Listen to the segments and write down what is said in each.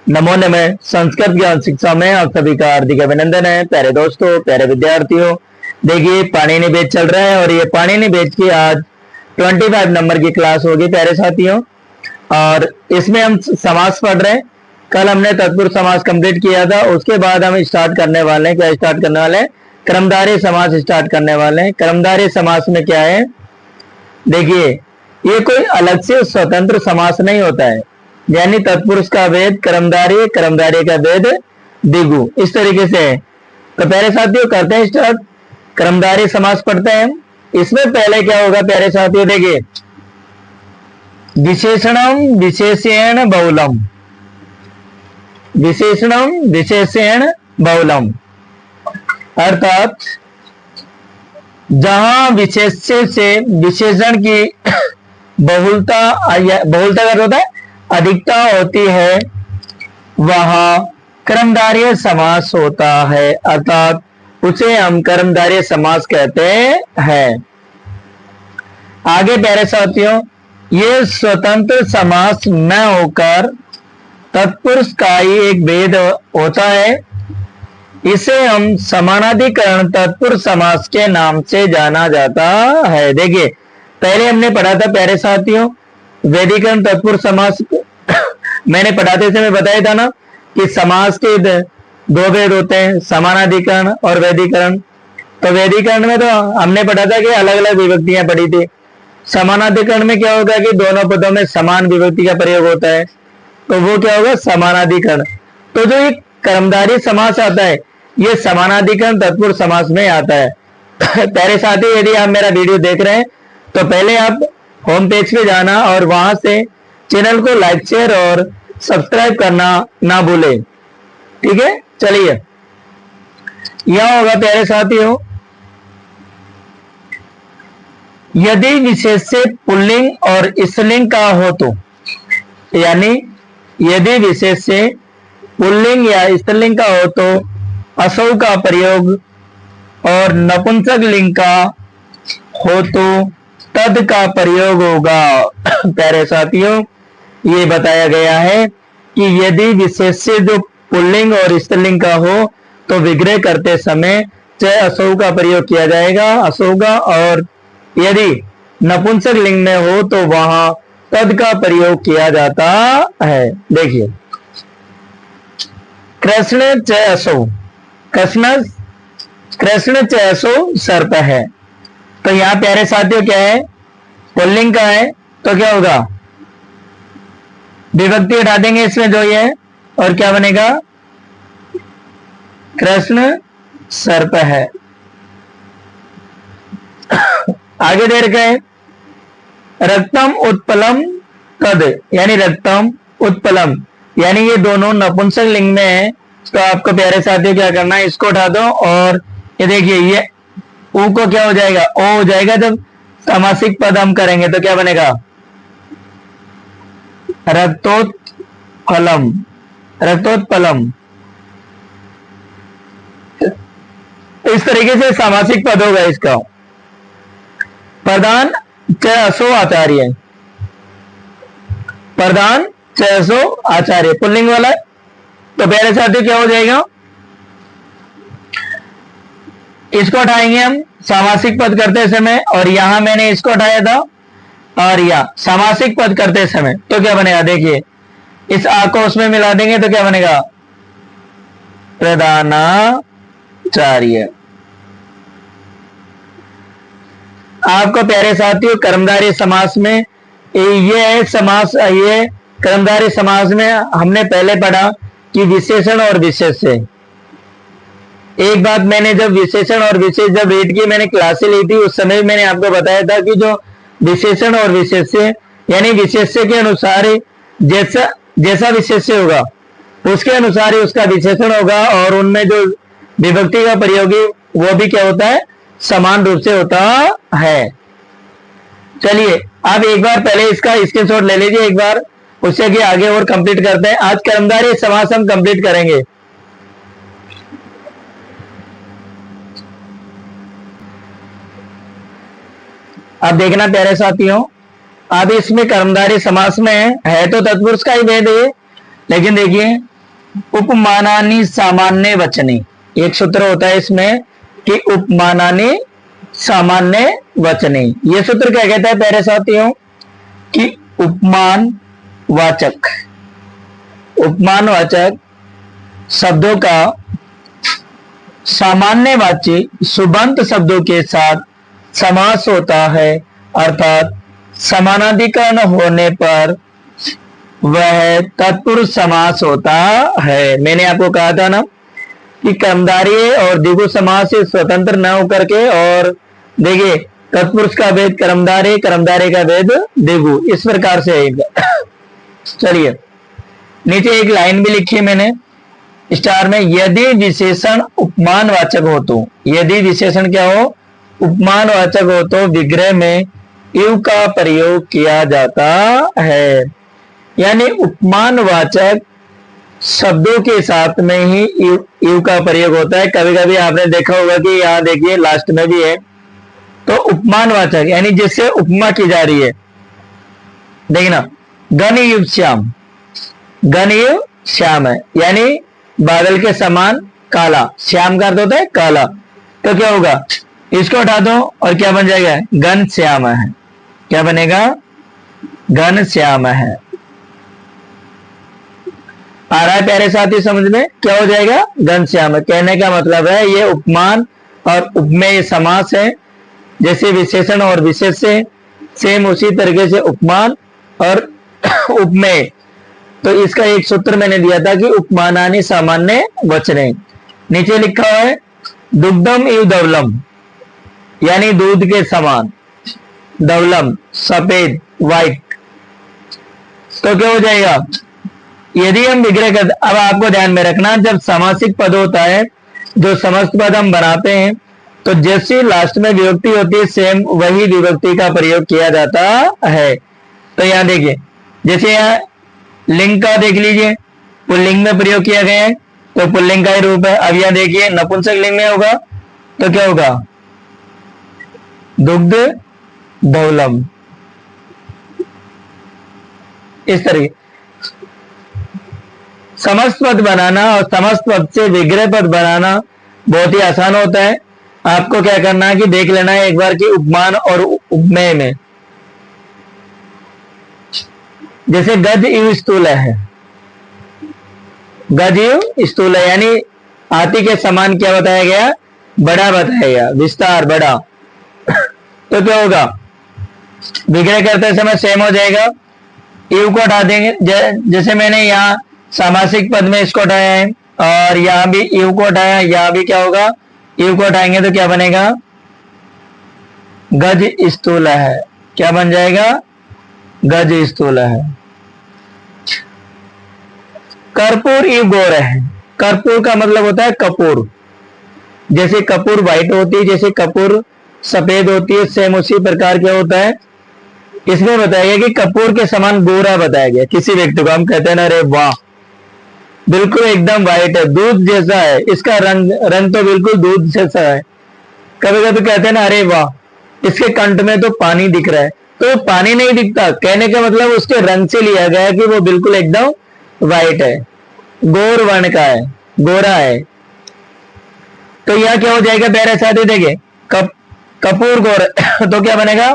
नमो नमः। संस्कृत ज्ञान शिक्षा में आप सभी का हार्दिक अभिनंदन है। प्यारे दोस्तों, प्यारे विद्यार्थियों, देखिए पाणिनि बेद चल रहा है और ये पाणिनि बेद की आज 25 नंबर की क्लास होगी प्यारे साथियों। और इसमें हम समास पढ़ रहे हैं। कल हमने तत्पुरुष समास कंप्लीट किया था, उसके बाद हम स्टार्ट करने वाले हैं। क्या स्टार्ट करने वाले हैं? कर्मधारय समास स्टार्ट करने वाले हैं। कर्मधारय समास में क्या है, देखिए ये कोई अलग से स्वतंत्र समास नहीं होता है। यानी तत्पुरुष का वेद कर्मधारय, कर्मधारय का वेद दिगु, इस तरीके से है। तो प्यारे साथियों करते हैं स्टार्ट। कर्मधारय समास पढ़ते हैं। इसमें पहले क्या होगा प्यारे साथियों, देखिए विशेषणम विशेषेण बहुलम, विशेषणम विशेषेण बहुलम, अर्थात जहां विशेष्य से विशेषण की बहुलता बहुलता का होता है अधिकता होती है, वहां कर्मधारय समास होता है। अर्थात उसे हम कर्मधारय समास कहते हैं। आगे प्यारे साथियों, ये स्वतंत्र समास न होकर तत्पुरुष का ही एक भेद होता है। इसे हम समानाधिकरण तत्पुरुष समास के नाम से जाना जाता है। देखिए पहले हमने पढ़ा था प्यारे साथियों वैधिकरण तत्पुरुष समास मैंने पढ़ाते समय बताया था ना कि समास के दो भेद होते हैं, समानाधिकरण और वैधिकरण। तो वैधिकरण में तो हमने पढ़ा था कि अलग अलग विभक्तियां पढ़ी थी। समानाधिकरण में क्या होगा कि दोनों पदों में समान विभक्ति का प्रयोग होता है, तो वो क्या होगा समानाधिकरण। तो जो ये कर्मधारय समास आता है ये समानाधिकरण तत्पुरुष समास में आता है। प्यारे साथी, यदि आप मेरा वीडियो देख रहे हैं तो पहले आप होम पेज पे जाना और वहां से चैनल को लाइक शेयर और सब्सक्राइब करना ना भूले, ठीक है। चलिए यह होगा प्यारे साथियों, यदि विशेष्य पुल्लिंग और स्त्रीलिंग का हो तो, यानी यदि विशेष्य पुल्लिंग या स्त्रीलिंग का हो तो असौ का प्रयोग, और नपुंसक लिंग का हो तो तद का प्रयोग होगा। प्यारे साथियों ये बताया गया है कि यदि विशेष्य जो पुल्लिंग और स्त्रीलिंग का हो तो विग्रह करते समय चाहे असौ का प्रयोग किया जाएगा, असौ का, और यदि नपुंसक लिंग में हो तो वहां तद का प्रयोग किया जाता है। देखिए कृष्ण च असौ, कृष्ण च असौ सर्प है। तो यहां प्यारे साथियों क्या है, पुल्लिंग का है तो क्या होगा, विभक्ति हटा देंगे इसमें जो ये है, और क्या बनेगा, कृष्ण सर्प है। आगे दे रखा है रक्तम उत्पलम तद, यानी रक्तम उत्पलम, यानी ये दोनों नपुंसक लिंग में है। तो आपको प्यारे साथियों क्या करना है, इसको उठा दो और ये देखिए ये ऊ को क्या हो जाएगा, ओ हो जाएगा। जब सामासिक पद हम करेंगे तो क्या बनेगा, रक्तोत्पलम, रक्तोत्पलम। इस तरीके से सामासिक पद होगा इसका। प्रधान च असो आचार्य, प्रधान च असो आचार्य पुल्लिंग वाला। तो प्यारे साथियों क्या हो जाएगा, इसको उठाएंगे हम सामासिक पद करते समय, और यहां मैंने इसको उठाया था, और या सामासिक पद करते समय तो क्या बनेगा, देखिए इस आ को उसमें मिला देंगे तो क्या बनेगा, प्रधानाचार्य। आपको प्यारे साथियों कर्मधारय समास में ये है समास, ये कर्मधारय समास में हमने पहले पढ़ा कि विशेषण और विशेष्य। एक बात मैंने जब विशेषण और विशेष जब रीड की मैंने क्लासें ली थी उस समय मैंने आपको बताया था कि जो विशेषण और विशेष्य, यानी विशेष्य के अनुसार जैसा जैसा विशेष्य होगा उसके अनुसार ही उसका विशेषण होगा, और उनमें जो विभक्ति का प्रयोग है वो भी क्या होता है, समान रूप से होता है। चलिए आप एक बार पहले इसका स्क्रीनशॉट ले लीजिए एक बार, उससे कि आगे और कंप्लीट करते हैं। आज कर्मधारय समास हम कंप्लीट करेंगे। अब देखना प्यारे साथियों, अब इसमें कर्मधारय समास में है तो तत्पुरुष का ही भेद है, लेकिन देखिए उपमानानि सामान्य वचने, एक सूत्र होता है इसमें कि उपमानानि सामान्य वचने। ये सूत्र क्या कहता है प्यारे साथियों कि उपमानवाचक शब्दों का सामान्यवाची सुबंत शब्दों के साथ समास होता है, अर्थात समानाधिकरण होने पर वह तत्पुरुष समास होता है। मैंने आपको कहा था ना कि कर्मधारय और द्विगु समास से स्वतंत्र न होकर के, और देखिए तत्पुरुष का भेद कर्मधारय, कर्मधारय का भेद द्विगु, इस प्रकार से है। चलिए नीचे एक लाइन भी लिखी है मैंने स्टार में, यदि विशेषण उपमानवाचक हो तो, यदि विशेषण क्या हो, उपमानवाचक हो तो विग्रह में इव का प्रयोग किया जाता है। यानी उपमानवाचक शब्दों के साथ में ही इव का प्रयोग होता है। कभी कभी आपने देखा होगा कि यहां देखिए लास्ट में भी है, तो उपमानवाचक यानी जिससे उपमा की जा रही है, देखना घन युव श्याम, घन युव श्याम है यानी बादल के समान काला, श्याम का अर्थ होता है काला, तो क्या होगा, इसको हटा दो और क्या बन जाएगा, घन श्याम है। क्या बनेगा, घन श्याम है। आ रहा है प्यारे साथी समझ में, क्या हो जाएगा, घन श्याम है। कहने का मतलब है ये उपमान और उपमेय समास है, जैसे विशेषण और विशेष्य, सेम उसी तरीके से उपमान और उपमेय। तो इसका एक सूत्र मैंने दिया था कि उपमानानि सामान्य वचने। नीचे लिखा हुआ है दुग्धम इव धवलम, यानी दूध के समान, धवलम सफेद व्हाइट, तो क्या हो जाएगा, यदि हम विग्रह कर, अब आपको ध्यान में रखना जब समासिक पद होता है, जो समस्त पद हम बनाते हैं, तो जैसे लास्ट में विभक्ति होती है सेम वही विभक्ति का प्रयोग किया जाता है। तो यहां देखिए, जैसे यहां लिंग का देख लीजिए, पुल्लिंग में प्रयोग किया गया है तो पुल्लिंग का ही रूप है। अब यहां देखिए नपुंसक लिंग में होगा तो क्या होगा, दुग्ध धवलम। इस तरीके समस्त पद बनाना और समस्त पद से विग्रह पद बनाना बहुत ही आसान होता है। आपको क्या करना है कि देख लेना है एक बार कि उपमान और उपमेय में, जैसे गज इव स्थूल है, गज इव स्थूल है यानी हाथी के समान क्या बताया गया, बड़ा बताया गया, विस्तार बड़ा। तो क्या होगा, विग्रह करते समय सेम हो जाएगा, इव को हटा देंगे, जैसे मैंने यहाँ सामासिक पद में इसको हटाया है और यहां भी इव को हटाया, यहां भी क्या होगा, इव को हटाएंगे तो क्या बनेगा, गज स्थूल है। क्या बन जाएगा, गज स्थूल है। कर्पूर इव गौर है, कर्पूर का मतलब होता है कपूर, जैसे कपूर व्हाइट होती है, जैसे कपूर सफेद होती है, सेम उसी प्रकार क्या होता है, इसमें बताया गया कि कपूर के समान गोरा बताया गया किसी व्यक्ति को। हम कहते हैं ना अरे वाह बिल्कुल एकदम व्हाइट है, दूध जैसा है, इसका रंग तो बिल्कुल दूध जैसा है। कभी कभी कहते हैं ना अरे वाह इसके कंठ में तो पानी दिख रहा है, तो पानी नहीं दिखता, कहने का मतलब उसके रंग से लिया गया है कि वो बिल्कुल एकदम व्हाइट है, गौर वर्ण का है, गोरा है। तो यह क्या हो जाएगा प्यारे साथी, देखिए कपूर गौर तो क्या बनेगा,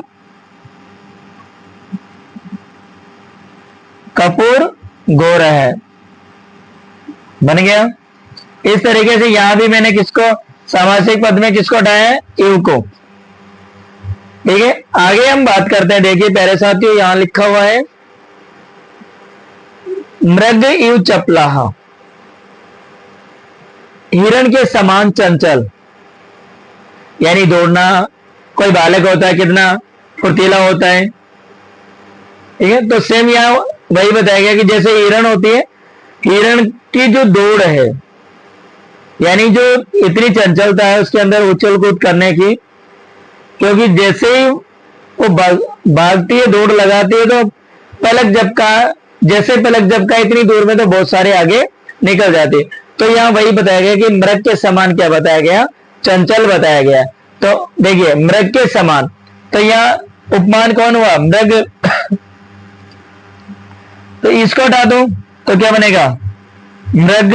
कपूर गोरा है, बन गया। इस तरीके से यहां भी मैंने किसको सामासिक पद में किसको हटाया है, इव को। ठीक है, आगे हम बात करते हैं। देखिए प्यारे साथियों यहां लिखा हुआ है मृग इव चपलाहा, हिरण के समान चंचल, यानी दौड़ना, कोई बालक होता है कितना फुर्तीला होता है, ठीक है। तो सेम यहां वही बताया गया कि जैसे हिरण होती है, हिरण की जो दौड़ है, यानी जो इतनी चंचलता है उसके अंदर उछल कूद करने की, क्योंकि जैसे ही वो भागती है, दौड़ लगाती है, तो पलक झपका, जैसे पलक झपका इतनी दूर में तो बहुत सारे आगे निकल जाते। तो यहाँ वही बताया गया कि मृग के समान क्या बताया गया, चंचल बताया गया। तो देखिए मृग के समान, तो यहाँ उपमान कौन हुआ, मृग। तो इसको हटा दो तो क्या बनेगा, मृग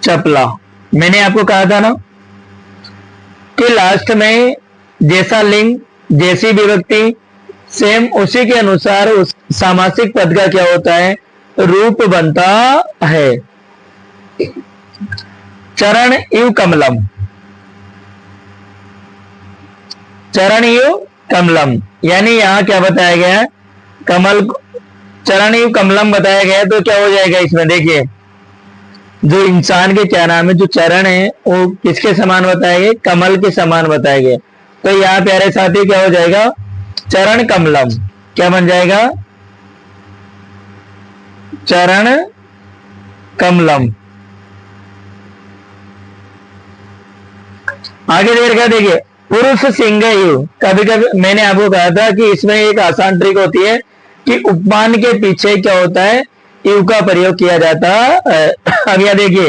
चपला। मैंने आपको कहा था ना कि लास्ट में जैसा लिंग जैसी विभक्ति सेम उसी के अनुसार उस सामासिक पद का क्या होता है, रूप बनता है। चरण इव कमलम, चरण इव कमलम, यानी यहां क्या बताया गया है, कमल, चरण इव कमलम बताया गया है, तो क्या हो जाएगा इसमें, देखिए जो इंसान के क्या नाम है, जो चरण है वो किसके समान बताए गए, कमल के समान बताए गए। तो यहाँ प्यारे साथी क्या हो जाएगा, चरण कमलम, क्या बन जाएगा, चरण कमलम। आगे देखा, देखिए पुरुष सिंह यु, कभी कभी मैंने आपको कहा था कि इसमें एक आसान ट्रिक होती है कि उपमान के पीछे क्या होता है, यु का प्रयोग किया जाता है। अब यह देखिए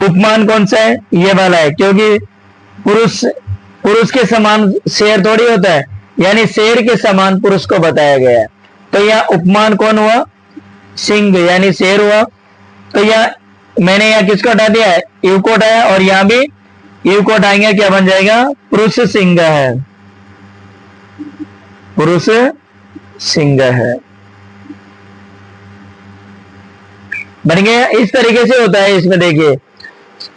उपमान कौन सा है, ये वाला है, क्योंकि पुरुष, पुरुष के समान शेर थोड़ी होता है, यानी शेर के समान पुरुष को बताया गया है। तो यह उपमान कौन हुआ, सिंह यानी शेर हुआ। तो यह मैंने यह किसको हटा दिया है, यू को हटाया, और यहां भी यू को हटाएंगे, क्या बन जाएगा, पुरुष सिंह है, पुरुष सिंह है, बन गया। इस तरीके से होता है इसमें, देखिए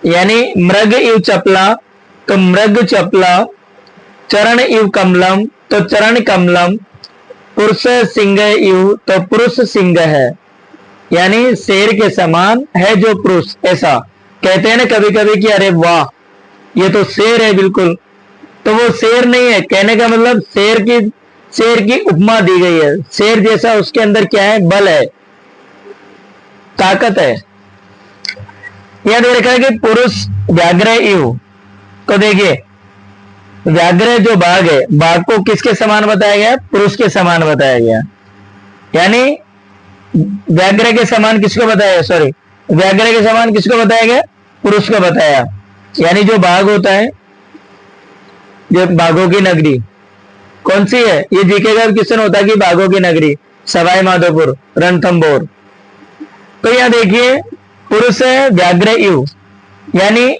यानी मृग इव चपला, तो मृग चपला, चरण इव कमलम, तो चरण कमलम, पुरुष सिंह इव, तो पुरुष सिंह है, यानी शेर के समान है जो पुरुष। ऐसा कहते हैं ना कभी कभी कि अरे वाह ये तो शेर है बिल्कुल, तो वो शेर नहीं है, कहने का मतलब शेर की उपमा दी गई है। शेर जैसा उसके अंदर क्या है, बल है, ताकत है। यह देखा है कि पुरुष व्याघ्र इव, तो देखिए व्याघ्र जो बाघ है, बाघ को किसके समान बताया गया, पुरुष के समान बताया गया, यानी व्याघ्र के समान किसको बताया, सॉरी व्याघ्र के समान किसको बताया गया, पुरुष को बताया। यानी जो बाघ होता है, जो बाघों की नगरी कौन सी है, ये जीके का क्वेश्चन होता है कि बाघों की नगरी सवाई माधोपुर, रणथंभौर। तो यह देखिए पुरुष है व्याघ्र इव, यानी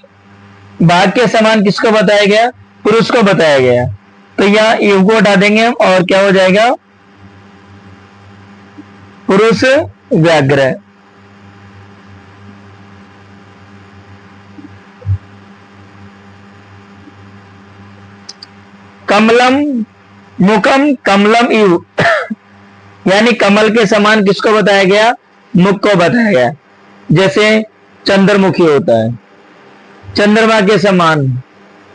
बाघ के समान किसको बताया गया, पुरुष को बताया गया। तो यह इव को हटा देंगे हम, और क्या हो जाएगा, पुरुष व्याघ्र। कमलम, मुखम कमलम इव, यानी कमल के समान किसको बताया गया, मुख को बताया गया। जैसे चंद्रमुखी होता है, चंद्रमा के समान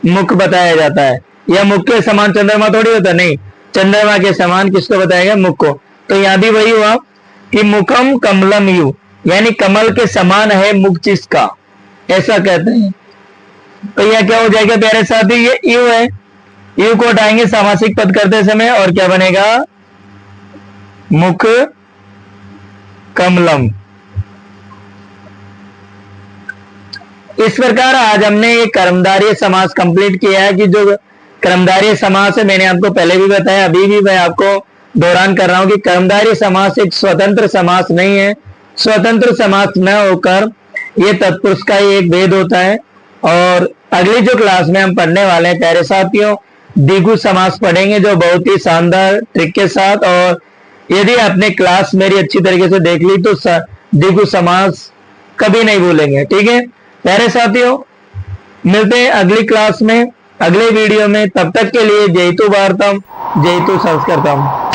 मुख बताया जाता है, या मुख के समान चंद्रमा थोड़ी होता, नहीं, चंद्रमा के समान किसको बताया गया, मुख को। तो यहां भी वही हुआ कि मुखम कमलम यू, यानी कमल के समान है मुख जिसका, ऐसा कहते हैं। तो यह क्या हो जाएगा प्यारे साथी, ये यू है, यू को हटाएंगे सामासिक पद करते समय, और क्या बनेगा, मुख कमलम। इस प्रकार आज हमने ये कर्मधारय समास कंप्लीट किया है, कि जो कर्मधारय समास है मैंने आपको पहले भी बताया, अभी भी मैं आपको दोहरान कर रहा हूं कि कर्मधारय समास एक स्वतंत्र समास नहीं है। स्वतंत्र समास न होकर ये तत्पुरुष का ही एक भेद होता है। और अगली जो क्लास में हम पढ़ने वाले हैं प्यारे साथियों, द्विगु समास पढ़ेंगे, जो बहुत ही शानदार ट्रिक के साथ। और यदि आपने क्लास मेरी अच्छी तरीके से देख ली तो द्विगु समास कभी नहीं भूलेंगे। ठीक है प्यारे साथियों, मिलते हैं अगली क्लास में, अगले वीडियो में। तब तक के लिए जयतु भारतम, जयतु संस्कृतम।